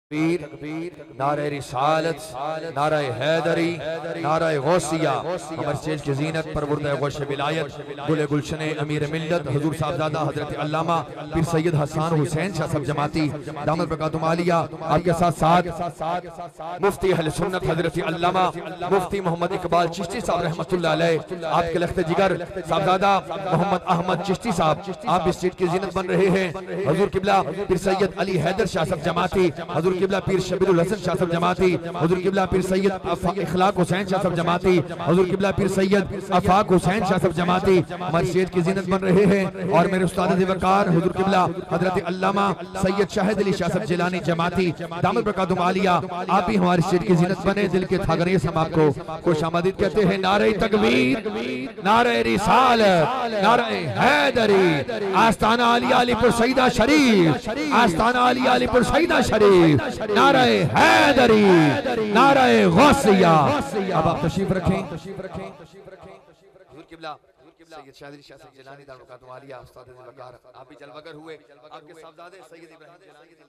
तकबीर, नारे रिसालत, नारे हैदरी, नारे गौसिया, हमारे स्टेज की जीनत परवरदा गौश विलायत गुले गुलशने अमीर मिल्लत हुजूर साहबजादा हजरत अल्लामा पीर सैयद हसन हुसैन शाह साहब जमाती दामद बरकातुहु आलिया, आपके साथ साथ मुफ्ती अहले सुन्नत हजरत अल्लामा मुफ्ती मोहम्मद इकबाल चिश्ती साहब रहमतुल्लाह अलैह, आपके लख्त जिगर साहबजादा मोहम्मद अहमद चिश्ती साहब, आप इस स्टेज की जीनत बन रहे हैं। हुजूर किबला पीर सैयद अली हैदर शाह साहब जमाती, हुजूर किबला पीर शबीरुल हसन शाह साहब जमाती, हुजूर किबला पीर सैयद इखलाक हुसैन शाह साहब जमाती, हुजूर किबला पीर सैयद अफाक हुसैन शाह साहब जमाती हमारी स्टेज की जीनत बन रहे हैं। और मेरे उस्ताद वकार हुजूर किबला हजरत अल्लामा सैयद शाहिद अली शाह साहब जिलानी जमाती दामद बरकातुहु आलिया, आप भी हमारी स्टेज की जीनत बने। दिल के थागरे से हम आपको खुशामदीद कहते हैं। नारे तकबीर, नारे रिसालत, नारे हैदरी, आस्ताना आलिया अलीपुर सईदा शरीफ, आस्ताना आलिया अलीपुर सईदा शरीफ, नारे हैदरी, नारे गौसिया। अब आप तशरीफ रखें। सैयद शाहिद शाह साहब जिलानी दामद बरकातुहु आलिया, उस्ताद वकार, आप भी जलवागर हुए, आपके साहबजादे सैयद इब्राहिम